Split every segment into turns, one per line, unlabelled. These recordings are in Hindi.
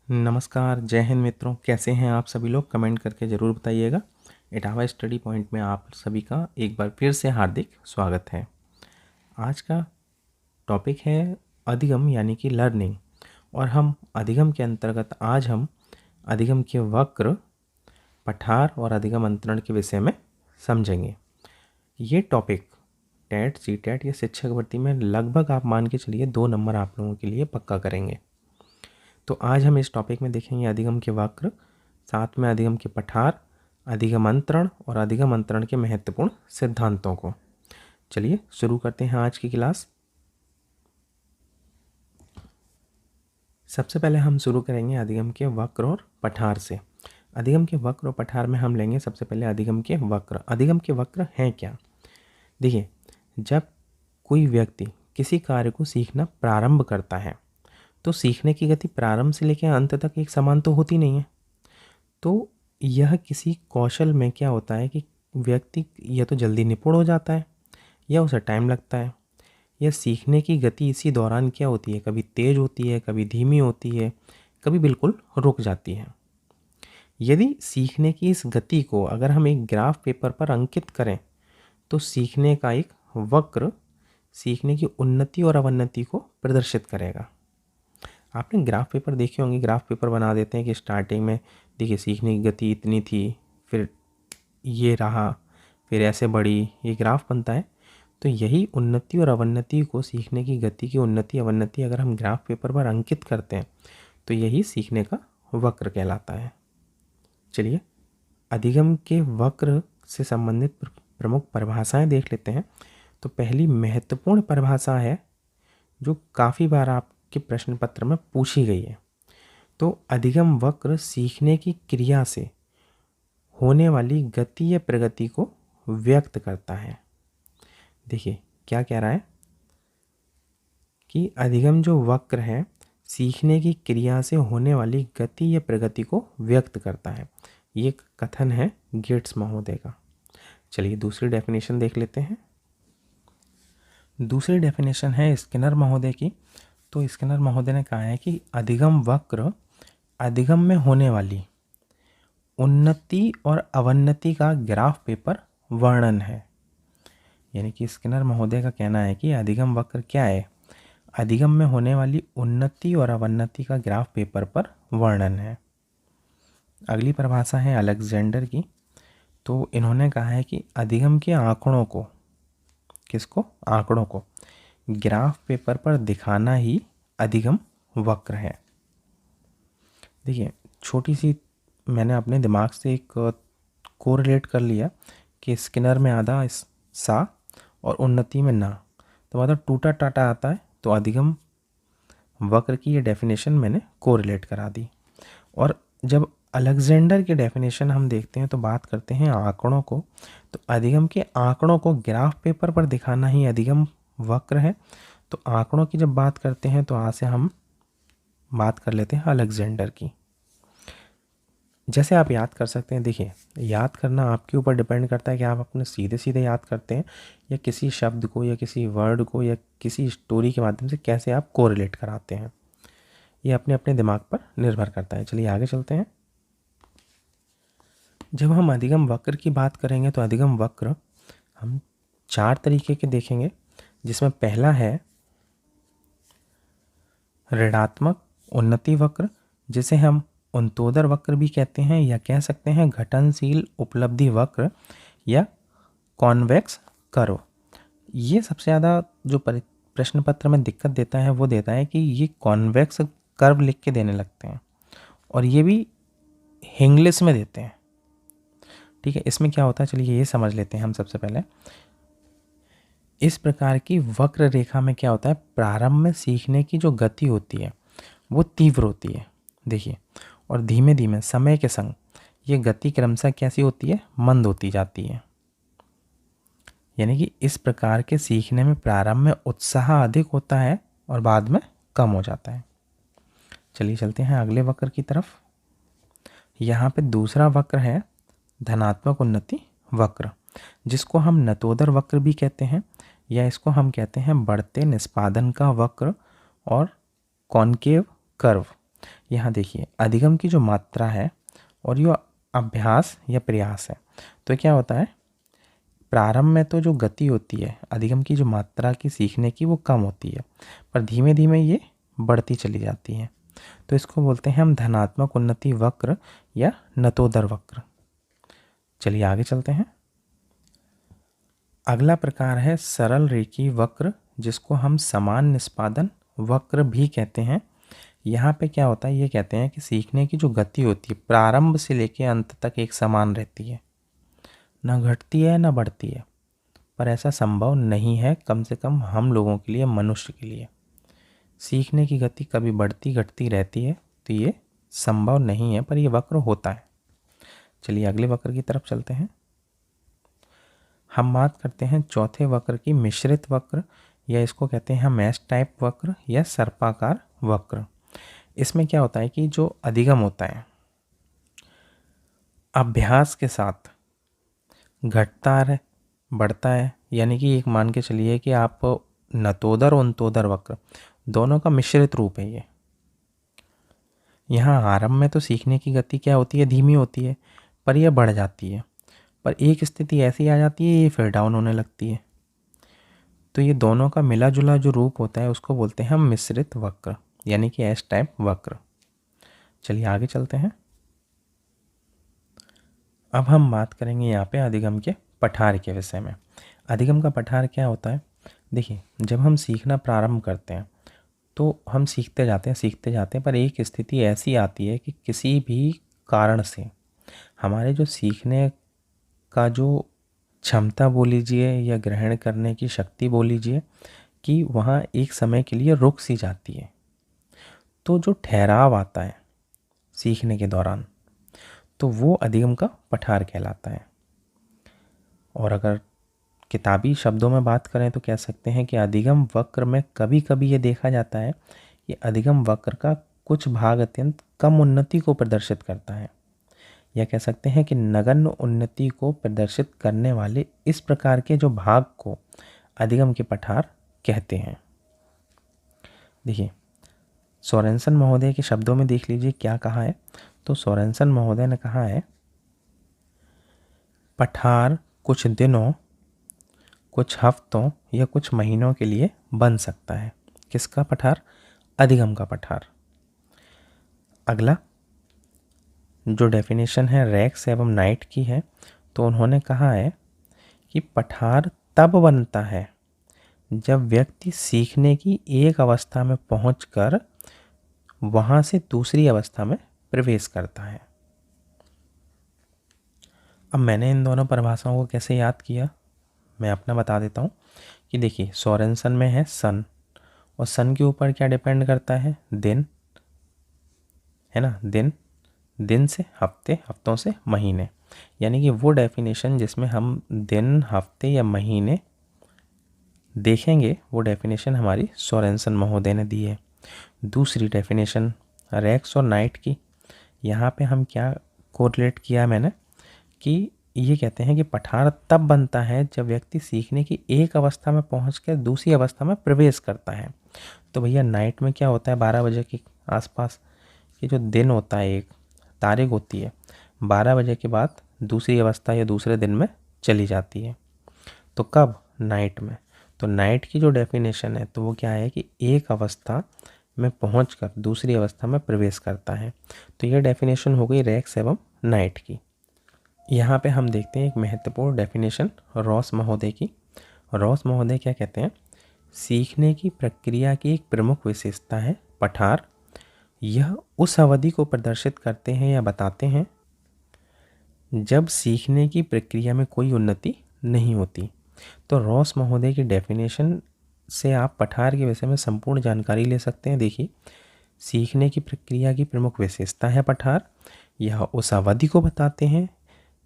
नमस्कार, जय हिंद मित्रों। कैसे हैं आप सभी लोग? कमेंट करके ज़रूर बताइएगा। इटावा स्टडी पॉइंट में आप सभी का एक बार फिर से हार्दिक स्वागत है। आज का टॉपिक है अधिगम यानी कि लर्निंग, और हम अधिगम के अंतर्गत आज हम अधिगम के वक्र, पठार और अधिगम अंतरण के विषय में समझेंगे। ये टॉपिक टेट, सीटेट या शिक्षक भर्ती में लगभग आप मान के चलिए 2 नंबर आप लोगों के लिए पक्का करेंगे। तो आज हम इस टॉपिक में देखेंगे अधिगम के वक्र, साथ में अधिगम के पठार, अधिगम अंतरण और अधिगम अंतरण के महत्वपूर्ण सिद्धांतों को। चलिए शुरू करते हैं आज की क्लास। सबसे पहले हम शुरू करेंगे अधिगम के वक्र और पठार से। अधिगम के वक्र और पठार में हम लेंगे सबसे पहले अधिगम के वक्र। अधिगम के वक्र हैं क्या? देखिए, जब कोई व्यक्ति किसी कार्य को सीखना प्रारंभ करता है तो सीखने की गति प्रारंभ से लेकर अंत तक एक समान तो होती नहीं है। तो यह किसी कौशल में क्या होता है कि व्यक्ति या तो जल्दी निपुण हो जाता है या उसे टाइम लगता है। यह सीखने की गति इसी दौरान क्या होती है, कभी तेज होती है, कभी धीमी होती है, कभी बिल्कुल रुक जाती है। यदि सीखने की इस गति को अगर हम एक ग्राफ पेपर पर अंकित करें तो सीखने का एक वक्र सीखने की उन्नति और अवनति को प्रदर्शित करेगा। आपने ग्राफ पेपर देखे होंगे, ग्राफ पेपर बना देते हैं कि स्टार्टिंग में देखिए सीखने की गति इतनी थी, फिर ये रहा, फिर ऐसे बढ़ी, ये ग्राफ बनता है। तो यही उन्नति और अवनति को, सीखने की गति की उन्नति अवनति अगर हम ग्राफ पेपर पर अंकित करते हैं तो यही सीखने का वक्र कहलाता है। चलिए अधिगम के वक्र से संबंधित प्रमुख परिभाषाएं देख लेते हैं। तो पहली महत्वपूर्ण परिभाषा है जो काफ़ी बार आपके प्रश्न पत्र में पूछी गई है। तो अधिगम वक्र सीखने की क्रिया से होने वाली गति या प्रगति को व्यक्त करता है। देखिए क्या कह रहा है कि अधिगम जो वक्र है सीखने की क्रिया से होने वाली गति या प्रगति को व्यक्त करता है। ये कथन है गेट्स महोदय का। चलिए दूसरी डेफिनेशन देख लेते हैं। दूसरी डेफिनेशन है स्किनर महोदय की। तो स्किनर महोदय ने कहा है कि अधिगम वक्र अधिगम में होने वाली उन्नति और अवनति का ग्राफ पेपर वर्णन है। यानी कि स्किनर महोदय का कहना है कि अधिगम वक्र क्या है? अधिगम में होने वाली उन्नति और अवनति का ग्राफ पेपर पर वर्णन है। अगली परिभाषा है अलेक्जेंडर की। तो इन्होंने कहा है कि अधिगम के आंकड़ों को, किसको? आंकड़ों को ग्राफ पेपर पर दिखाना ही अधिगम वक्र है। देखिए छोटी सी मैंने अपने दिमाग से एक कोरिलेट कर लिया कि स्किनर में आधा सा और उन्नति में ना, तो मतलब टूटा टाटा आता है। तो अधिगम वक्र की ये डेफिनेशन मैंने कोरिलेट करा दी। और जब अलेक्जेंडर की डेफिनेशन हम देखते हैं तो बात करते हैं आंकड़ों को। तो अधिगम के आंकड़ों को ग्राफ पेपर पर दिखाना ही अधिगम वक्र है। तो आंकड़ों की जब बात करते हैं तो आज से हम बात कर लेते हैं अलेक्जेंडर की। जैसे आप याद कर सकते हैं, देखिए याद करना आपके ऊपर डिपेंड करता है कि आप अपने सीधे सीधे याद करते हैं या किसी शब्द को या किसी वर्ड को या किसी स्टोरी के माध्यम से कैसे आप कोरिलेट कराते हैं, ये अपने अपने दिमाग पर निर्भर करता है। चलिए आगे चलते हैं। जब हम अधिगम वक्र की बात करेंगे तो अधिगम वक्र हम 4 तरीके के देखेंगे, जिसमें पहला है ऋणात्मक उन्नति वक्र, जिसे हम उन्तोदर वक्र भी कहते हैं या कह सकते हैं घटनशील उपलब्धि वक्र या कॉन्वेक्स कर्व। ये सबसे ज़्यादा जो प्रश्न पत्र में दिक्कत देता है वो देता है कि ये कॉन्वेक्स कर्व लिख के देने लगते हैं और ये भी इंग्लिश में देते हैं। ठीक है, इसमें क्या होता है चलिए ये समझ लेते हैं हम सबसे पहले। इस प्रकार की वक्र रेखा में क्या होता है, प्रारंभ में सीखने की जो गति होती है वो तीव्र होती है। देखिए, और धीमे धीमे समय के संग ये गति क्रमशः कैसी होती है, मंद होती जाती है। यानी कि इस प्रकार के सीखने में प्रारंभ में उत्साह अधिक होता है और बाद में कम हो जाता है। चलिए चलते हैं अगले वक्र की तरफ। यहाँ पे दूसरा वक्र है धनात्मक उन्नति वक्र, जिसको हम नतोदर वक्र भी कहते हैं या इसको हम कहते हैं बढ़ते निष्पादन का वक्र और कॉनकेव कर्व। यहाँ देखिए अधिगम की जो मात्रा है और यो अभ्यास या प्रयास है, तो क्या होता है, प्रारंभ में तो जो गति होती है अधिगम की जो मात्रा की सीखने की वो कम होती है, पर धीमे धीमे ये बढ़ती चली जाती है। तो इसको बोलते हैं हम धनात्मक उन्नति वक्र या नतोदर वक्र। चलिए आगे चलते हैं। अगला प्रकार है सरल रेखीय वक्र, जिसको हम समान निष्पादन वक्र भी कहते हैं। यहाँ पे क्या होता है, ये कहते हैं कि सीखने की जो गति होती है प्रारंभ से लेकर अंत तक एक समान रहती है, ना घटती है ना बढ़ती है। पर ऐसा संभव नहीं है, कम से कम हम लोगों के लिए, मनुष्य के लिए सीखने की गति कभी बढ़ती घटती रहती है, तो ये संभव नहीं है, पर ये वक्र होता है। चलिए अगले वक्र की तरफ चलते हैं। हम बात करते हैं चौथे वक्र की, मिश्रित वक्र, या इसको कहते हैं हम एस टाइप वक्र या सर्पाकार वक्र। इसमें क्या होता है कि जो अधिगम होता है अभ्यास के साथ घटता है बढ़ता है, यानी कि एक मान के चलिए कि आप नतोदर और उन्तोदर वक्र दोनों का मिश्रित रूप है ये। यहाँ आरंभ में तो सीखने की गति क्या होती है, धीमी होती है, पर यह बढ़ जाती है, पर एक स्थिति ऐसी आ जाती है ये फिर डाउन होने लगती है। तो ये दोनों का मिला जुला जो रूप होता है उसको बोलते हैं हम मिश्रित वक्र, यानी कि एस टाइप वक्र। चलिए आगे चलते हैं। अब हम बात करेंगे यहाँ पे अधिगम के पठार के विषय में। अधिगम का पठार क्या होता है, देखिए जब हम सीखना प्रारंभ करते हैं तो हम सीखते जाते हैं, पर एक स्थिति ऐसी आती है कि किसी भी कारण से हमारे जो सीखने का जो क्षमता बोल लीजिए या ग्रहण करने की शक्ति बोल लीजिए कि वहाँ एक समय के लिए रुक सी जाती है। तो जो ठहराव आता है सीखने के दौरान, तो वो अधिगम का पठार कहलाता है। और अगर किताबी शब्दों में बात करें तो कह सकते हैं कि अधिगम वक्र में कभी कभी ये देखा जाता है कि अधिगम वक्र का कुछ भाग अत्यंत कम उन्नति को प्रदर्शित करता है, या कह सकते हैं कि नगण्य उन्नति को प्रदर्शित करने वाले इस प्रकार के जो भाग को अधिगम के पठार कहते हैं। देखिए सोरेनसन महोदय के शब्दों में देख लीजिए क्या कहा है। तो सोरेनसन महोदय ने कहा है, पठार कुछ दिनों, कुछ हफ्तों या कुछ महीनों के लिए बन सकता है। किसका पठार? अधिगम का पठार। अगला जो डेफिनेशन है रेक्स एवं नाइट की है, तो उन्होंने कहा है कि पठार तब बनता है जब व्यक्ति सीखने की एक अवस्था में पहुंचकर वहां से दूसरी अवस्था में प्रवेश करता है। अब मैंने इन दोनों परिभाषाओं को कैसे याद किया, मैं अपना बता देता हूँ कि देखिए सोरेनसन में है सन, और सन के ऊपर क्या डिपेंड करता है, दिन, है ना, दिन, दिन से हफ्ते, हफ्तों से महीने, यानी कि वो डेफिनेशन जिसमें हम दिन, हफ्ते या महीने देखेंगे वो डेफिनेशन हमारी सोरेनसन महोदय ने दी है। दूसरी डेफिनेशन रेक्स और नाइट की, यहाँ पे हम क्या कोरिलेट किया मैंने कि ये कहते हैं कि पठार तब बनता है जब व्यक्ति सीखने की एक अवस्था में पहुंचकर दूसरी अवस्था में प्रवेश करता है। तो भैया नाइट में क्या होता है, 12 बजे के आसपास ये जो दिन होता है, एक तारीख होती है, 12 बजे के बाद दूसरी अवस्था या दूसरे दिन में चली जाती है। तो कब? नाइट में। तो नाइट की जो डेफिनेशन है तो वो क्या है कि एक अवस्था में पहुंचकर दूसरी अवस्था में प्रवेश करता है। तो ये डेफिनेशन हो गई रेक्स एवं नाइट की। यहाँ पे हम देखते हैं एक महत्वपूर्ण डेफिनेशन रॉस महोदय की। रॉस महोदय क्या कहते हैं, सीखने की प्रक्रिया की एक प्रमुख विशेषता है पठार। यह उस अवधि को प्रदर्शित करते हैं या बताते हैं जब सीखने की प्रक्रिया में कोई उन्नति नहीं होती। तो रॉस महोदय की डेफिनेशन से आप पठार के विषय में संपूर्ण जानकारी ले सकते हैं। देखिए सीखने की प्रक्रिया की प्रमुख विशेषता है पठार। यह उस अवधि को बताते हैं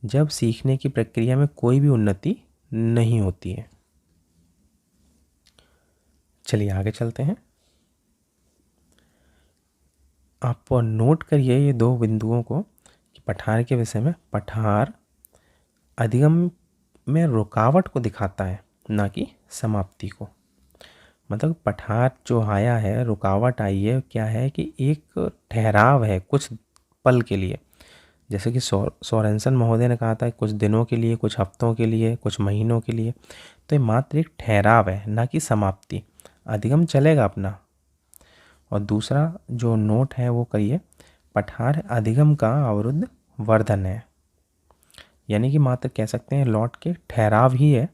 जब सीखने की प्रक्रिया में कोई भी उन्नति नहीं होती है। चलिए आगे चलते हैं। आप नोट करिए ये दो बिंदुओं को कि पठार के विषय में पठार अधिगम में रुकावट को दिखाता है, ना कि समाप्ति को। मतलब पठार जो आया है, रुकावट आई है, क्या है कि एक ठहराव है कुछ पल के लिए। जैसे कि सोरेनसन महोदय ने कहा था कुछ दिनों के लिए, कुछ हफ्तों के लिए, कुछ महीनों के लिए। तो ये मात्र एक ठहराव है, ना कि समाप्ति। अधिगम चलेगा अपना। और दूसरा जो नोट है वो करिए, पठार अधिगम का अवरुद्ध वर्धन है, यानी कि मात्र कह सकते हैं लौट के ठहराव ही है।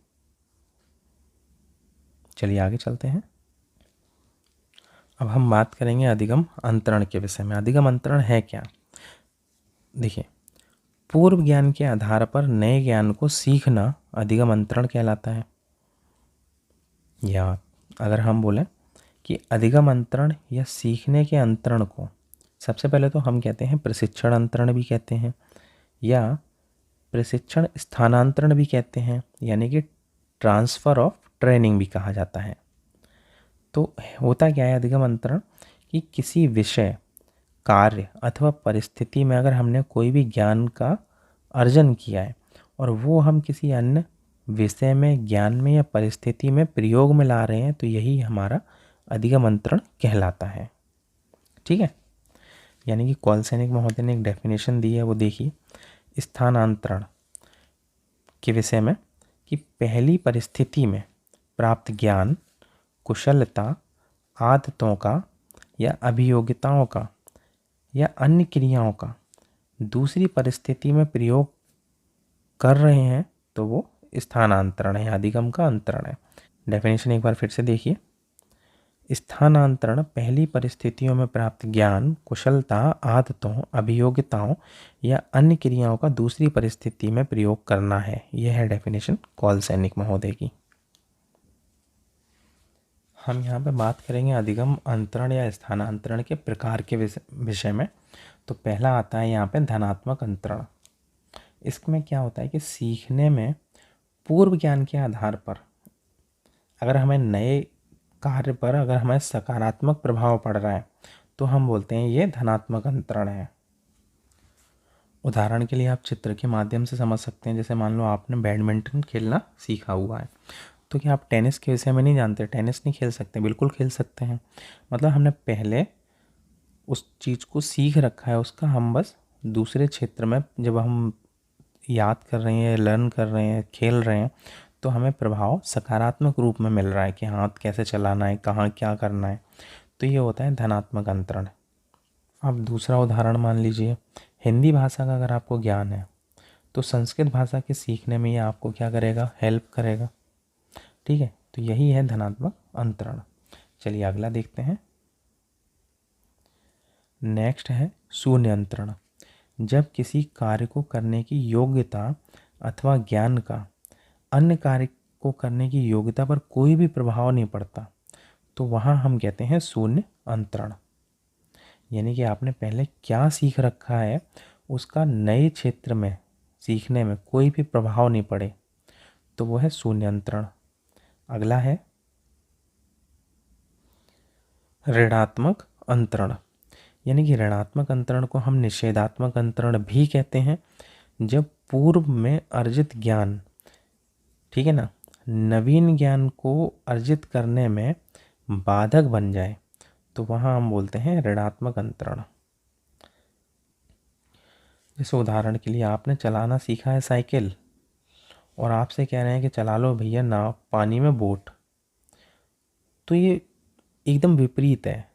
चलिए आगे चलते हैं। अब हम बात करेंगे अधिगम अंतरण के विषय में। अधिगम अंतरण है क्या? देखिए, पूर्व ज्ञान के आधार पर नए ज्ञान को सीखना अधिगम अंतरण कहलाता है। या अगर हम बोलें कि अधिगम अंतरण या सीखने के अंतरण को सबसे पहले तो हम कहते हैं प्रशिक्षण अंतरण भी कहते हैं, या प्रशिक्षण स्थानांतरण भी कहते हैं, यानी कि ट्रांसफ़र ऑफ ट्रेनिंग भी कहा जाता है। तो होता क्या है अधिगम अंतरण, कि किसी विषय, कार्य अथवा परिस्थिति में अगर हमने कोई भी ज्ञान का अर्जन किया है और वो हम किसी अन्य विषय में, ज्ञान में या परिस्थिति में प्रयोग में ला रहे हैं, तो यही हमारा अधिगम अंतरण कहलाता है। ठीक है, यानी कि कौल सैनिक महोदय ने एक डेफिनेशन दी है, वो देखिए स्थानांतरण के विषय में, कि पहली परिस्थिति में प्राप्त ज्ञान, कुशलता, आदतों का या अभियोगिताओं का या अन्य क्रियाओं का दूसरी परिस्थिति में प्रयोग कर रहे हैं, तो वो स्थानांतरण है, अधिगम का अंतरण है। डेफिनेशन एक बार फिर से देखिए। स्थानांतरण पहली परिस्थितियों में प्राप्त ज्ञान, कुशलता, आदतों, अभियोगिताओं या अन्य क्रियाओं का दूसरी परिस्थिति में प्रयोग करना है। यह है डेफिनेशन कौल सैनिक महोदय की। हम यहाँ पे बात करेंगे अधिगम अंतरण या स्थानांतरण के प्रकार के विषय में। तो पहला आता है यहाँ पे धनात्मक अंतरण। इसमें क्या होता है कि सीखने में पूर्व ज्ञान के आधार पर अगर हमें नए कार्य पर अगर हमें सकारात्मक प्रभाव पड़ रहा है, तो हम बोलते हैं ये धनात्मक अंतरण है। उदाहरण के लिए आप चित्र के माध्यम से समझ सकते हैं। जैसे मान लो आपने बैडमिंटन खेलना सीखा हुआ है, तो क्या आप टेनिस के विषय में नहीं जानते? टेनिस नहीं खेल सकते? बिल्कुल खेल सकते हैं। मतलब हमने पहले उस चीज़ को सीख रखा है, उसका हम बस दूसरे क्षेत्र में जब हम याद कर रहे हैं, लर्न कर रहे हैं, खेल रहे हैं, तो हमें प्रभाव सकारात्मक रूप में मिल रहा है कि हाथ कैसे चलाना है, कहाँ क्या करना है। तो ये होता है धनात्मक अंतरण। अब दूसरा उदाहरण मान लीजिए, हिंदी भाषा का अगर आपको ज्ञान है, तो संस्कृत भाषा के सीखने में ये आपको क्या करेगा? हेल्प करेगा। ठीक है, तो यही है धनात्मक अंतरण। चलिए अगला देखते हैं। नेक्स्ट है शून्य अंतरण। जब किसी कार्य को करने की योग्यता अथवा ज्ञान का अन्य कार्य को करने की योग्यता पर कोई भी प्रभाव नहीं पड़ता, तो वहाँ हम कहते हैं शून्य अंतरण। यानी कि आपने पहले क्या सीख रखा है, उसका नए क्षेत्र में सीखने में कोई भी प्रभाव नहीं पड़े, तो वो है शून्य अंतरण। अगला है ऋणात्मक अंतरण। यानी कि ऋणात्मक अंतरण को हम निषेधात्मक अंतरण भी कहते हैं। जब पूर्व में अर्जित ज्ञान, ठीक है ना, नवीन ज्ञान को अर्जित करने में बाधक बन जाए, तो वहाँ हम बोलते हैं ऋणात्मक अंतरण। जैसे उदाहरण के लिए आपने चलाना सीखा है साइकिल, और आपसे कह रहे हैं कि चला लो भैया नाव, पानी में बोट, तो ये एकदम विपरीत है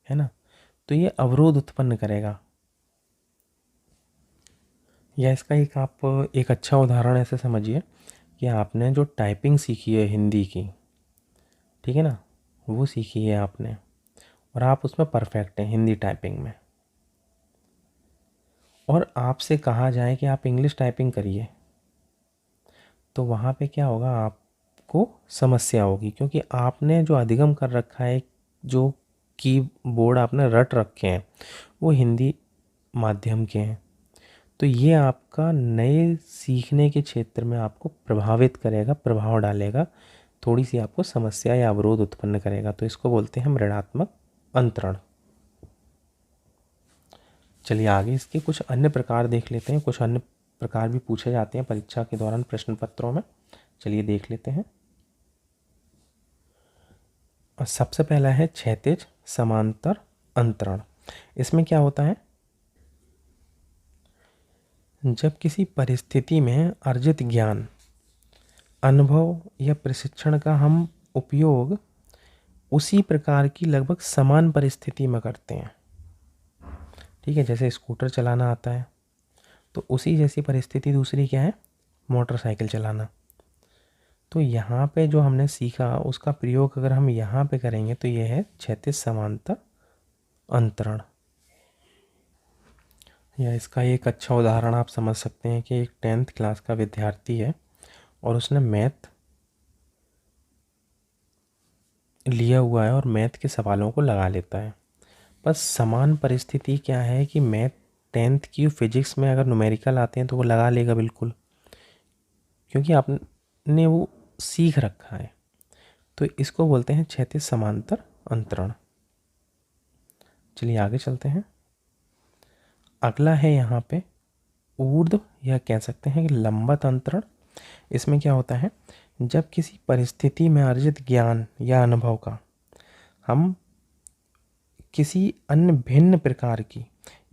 ना। तो ये अवरोध उत्पन्न करेगा। या इसका एक अच्छा उदाहरण ऐसे समझिए कि आपने जो टाइपिंग सीखी है हिंदी की, ठीक है ना, वो सीखी है आपने और आप उसमें परफेक्ट हैं हिंदी टाइपिंग में, और आपसे कहा जाए कि आप इंग्लिश टाइपिंग करिए, तो वहाँ पे क्या होगा? आपको समस्या होगी, क्योंकि आपने जो अधिगम कर रखा है, जो कीबोर्ड आपने रट रखे हैं, वो हिंदी माध्यम के हैं। तो ये आपका नए सीखने के क्षेत्र में आपको प्रभावित करेगा, प्रभाव डालेगा, थोड़ी सी आपको समस्या या अवरोध उत्पन्न करेगा। तो इसको बोलते हैं हम ऋणात्मक अंतरण। चलिए आगे इसके कुछ अन्य प्रकार देख लेते हैं। कुछ अन्य प्रकार भी पूछे जाते हैं परीक्षा के दौरान प्रश्न पत्रों में। चलिए देख लेते हैं। और सबसे पहला है क्षैतिज समांतर अंतरण। इसमें क्या होता है, जब किसी परिस्थिति में अर्जित ज्ञान, अनुभव या प्रशिक्षण का हम उपयोग उसी प्रकार की लगभग समान परिस्थिति में करते हैं। ठीक है, जैसे स्कूटर चलाना आता है तो उसी जैसी परिस्थिति दूसरी क्या है, मोटरसाइकिल चलाना। तो यहाँ पे जो हमने सीखा उसका प्रयोग अगर हम यहाँ पे करेंगे तो ये है क्षैतिज समांतर अंतरण। या इसका एक अच्छा उदाहरण आप समझ सकते हैं कि एक 10th क्लास का विद्यार्थी है और उसने मैथ लिया हुआ है और मैथ के सवालों को लगा लेता है। बस समान परिस्थिति क्या है कि मैथ 10th की फिजिक्स में अगर न्यूमेरिकल आते हैं तो वो लगा लेगा बिल्कुल, क्योंकि आपने वो सीख रखा है। तो इसको बोलते हैं क्षैतिज समांतर अंतरण। चलिए आगे चलते हैं। अगला है यहाँ पे ऊर्ध्व या कह सकते हैं कि लंबवत अंतरण। इसमें क्या होता है, जब किसी परिस्थिति में अर्जित ज्ञान या अनुभव का हम किसी अन्य भिन्न प्रकार की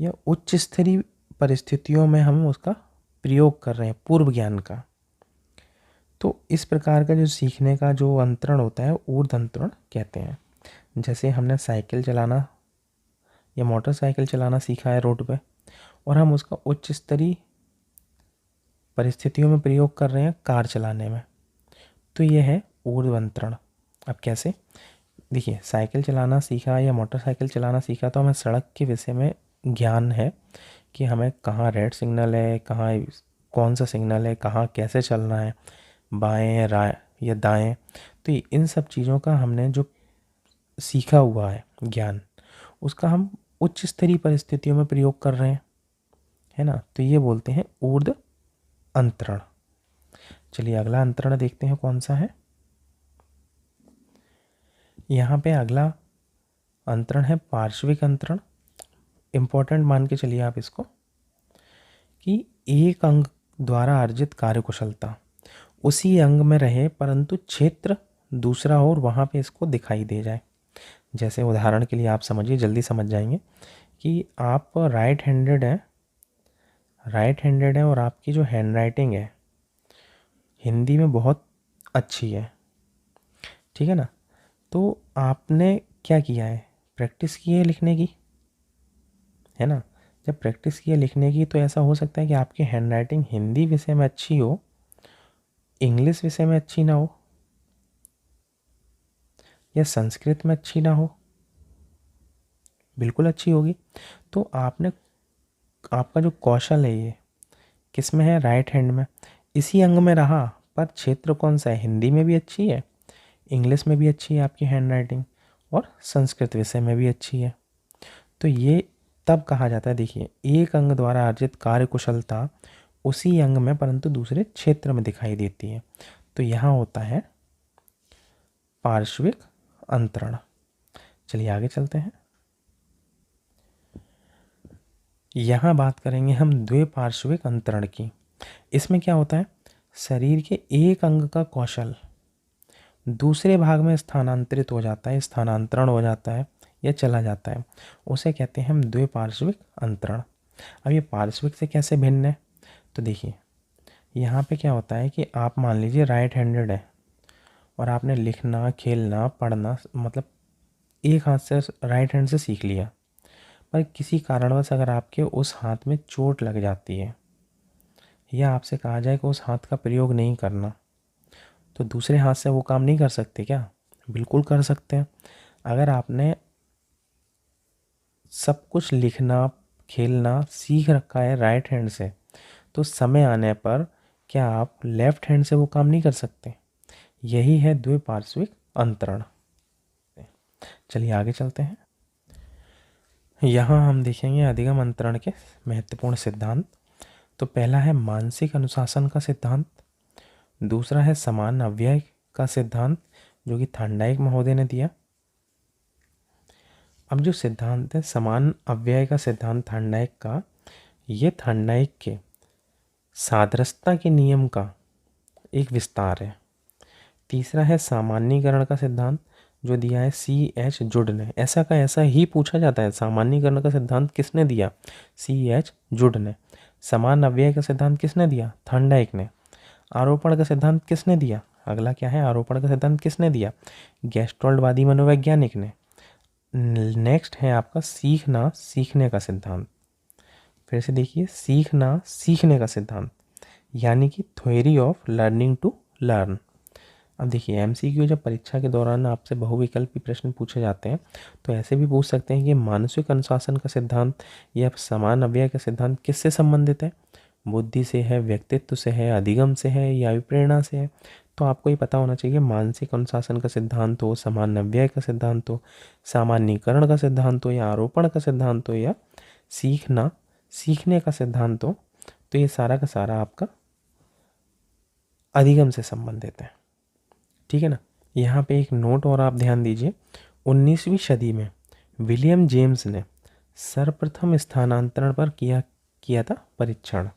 या उच्च स्तरीय परिस्थितियों में हम उसका प्रयोग कर रहे हैं, पूर्व ज्ञान का, तो इस प्रकार का जो सीखने का जो अंतरण होता है ऊर्ध्व अंतरण कहते हैं। जैसे हमने साइकिल चलाना या मोटरसाइकिल चलाना सीखा है रोड पे और हम उसका उच्च स्तरीय परिस्थितियों में प्रयोग कर रहे हैं कार चलाने में, तो ये है ऊर्ध्व अंतरण। अब कैसे, देखिए साइकिल चलाना सीखा या मोटरसाइकिल चलाना सीखा तो हमें सड़क के विषय में ज्ञान है कि हमें कहाँ रेड सिग्नल है, कहाँ कौन सा सिग्नल है, कहाँ कैसे चलना है, बाएं या दाएं। तो इन सब चीज़ों का हमने जो सीखा हुआ है ज्ञान, उसका हम उच्च स्तरीय परिस्थितियों में प्रयोग कर रहे हैं, है ना। तो ये बोलते हैं ऊर्ध्व अंतरण। चलिए अगला अंतरण देखते हैं कौन सा है। यहाँ पे अगला अंतरण है पार्श्विक अंतरण। इम्पोर्टेंट मान के चलिए आप इसको, कि एक अंग द्वारा अर्जित कार्यकुशलता उसी अंग में रहे परंतु क्षेत्र दूसरा और वहाँ पे इसको दिखाई दे जाए। जैसे उदाहरण के लिए आप समझिए, जल्दी समझ जाएंगे कि आप राइट हैंडेड हैं और आपकी जो हैंड राइटिंग है हिंदी में बहुत अच्छी है, ठीक है ना। तो आपने क्या किया है, प्रैक्टिस की है लिखने की, है ना। जब प्रैक्टिस की है लिखने की तो ऐसा हो सकता है कि आपकी हैंड राइटिंग हिंदी विषय में अच्छी हो, इंग्लिश विषय में अच्छी ना हो, या संस्कृत में अच्छी ना हो, बिल्कुल अच्छी होगी। तो आपका जो कौशल है ये किस में है, राइट हैंड में, इसी अंग में रहा, पर क्षेत्र कौन सा है, हिंदी में भी अच्छी है, इंग्लिश में भी अच्छी है आपकी हैंड राइटिंग, और संस्कृत विषय में भी अच्छी है। तो ये तब कहा जाता है, देखिए एक अंग द्वारा अर्जित कार्य कुशलता उसी अंग में परंतु दूसरे क्षेत्र में दिखाई देती है, तो यहाँ होता है पार्श्विक अंतरण। चलिए आगे चलते हैं। यहाँ बात करेंगे हम द्विपार्श्विक अंतरण की। इसमें क्या होता है, शरीर के एक अंग का कौशल दूसरे भाग में स्थानांतरित हो जाता है, स्थानांतरण हो जाता है या चला जाता है, उसे कहते हैं हम द्विपार्श्विक अंतरण। अब ये पार्श्विक से कैसे भिन्न है, तो देखिए यहाँ पे क्या होता है कि आप मान लीजिए राइट हैंडेड है और आपने लिखना, खेलना, पढ़ना मतलब एक हाथ से राइट हैंड से सीख लिया, पर किसी कारणवश अगर आपके उस हाथ में चोट लग जाती है या आपसे कहा जाए कि उस हाथ का प्रयोग नहीं करना, तो दूसरे हाथ से वो काम नहीं कर सकते क्या, बिल्कुल कर सकते हैं। अगर आपने सब कुछ लिखना, खेलना सीख रखा है राइट हैंड से, तो समय आने पर क्या आप लेफ्ट हैंड से वो काम नहीं कर सकते, यही है द्विपार्श्विक अंतरण। चलिए आगे चलते हैं। यहाँ हम देखेंगे अधिगम अंतरण के महत्वपूर्ण सिद्धांत। तो पहला है मानसिक अनुशासन का सिद्धांत, दूसरा है समान अव्यय का सिद्धांत जो कि थार्नडाइक महोदय ने दिया। अब जो सिद्धांत है समान अव्यय का सिद्धांत थार्नडाइक का, ये थार्नडाइक के सादृश्यता के नियम का एक विस्तार है। तीसरा है सामान्यीकरण का सिद्धांत जो दिया है CH जुड ने, ऐसा का ऐसा ही पूछा जाता है। सामान्यीकरण का सिद्धांत किसने दिया? CH जुड ने। समान अव्यय का सिद्धांत किसने दिया? थॉर्नडाइक ने। आरोपण का सिद्धांत किसने दिया? अगला क्या है, आरोपण का सिद्धांत किसने दिया? गेस्टोल्डवादी मनोवैज्ञानिक ने। नेक्स्ट है आपका सीखना सीखने का सिद्धांत। फिर से देखिए, सीखना सीखने का सिद्धांत यानी कि theory of learning to learn. अब देखिए MCQ जब परीक्षा के दौरान आपसे बहुविकल्पी प्रश्न पूछे जाते हैं तो ऐसे भी पूछ सकते हैं कि मानसिक अनुशासन का सिद्धांत या समान अव्यय का सिद्धांत किससे संबंधित है? बुद्धि से है, व्यक्तित्व से है, अधिगम से है या प्रेरणा से है? तो आपको ये पता होना चाहिए मानसिक अनुशासन का सिद्धांत हो, समान अव्यय का सिद्धांत हो, सामान्यीकरण का सिद्धांत हो या आरोपण का सिद्धांत हो या सीखना सीखने का सिद्धांत हो, तो ये सारा का सारा आपका अधिगम से संबंधित है। ठीक है ना। यहाँ पे एक नोट और आप ध्यान दीजिए, 19वीं सदी में विलियम जेम्स ने सर्वप्रथम स्थानांतरण पर किया था परीक्षण,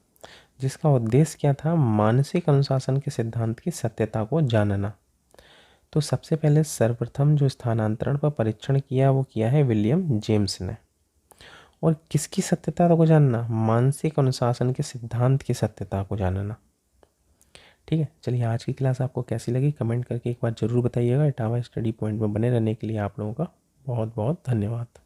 जिसका उद्देश्य क्या था? मानसिक अनुशासन के सिद्धांत की सत्यता को जानना। तो सबसे पहले सर्वप्रथम जो स्थानांतरण पर परीक्षण किया वो किया है विलियम जेम्स ने। और किसकी सत्यता को जानना? मानसिक अनुशासन के सिद्धांत की सत्यता को जानना। ठीक है, चलिए आज की क्लास आपको कैसी लगी कमेंट करके एक बार ज़रूर बताइएगा। इटावा स्टडी पॉइंट में बने रहने के लिए आप लोगों का बहुत बहुत धन्यवाद।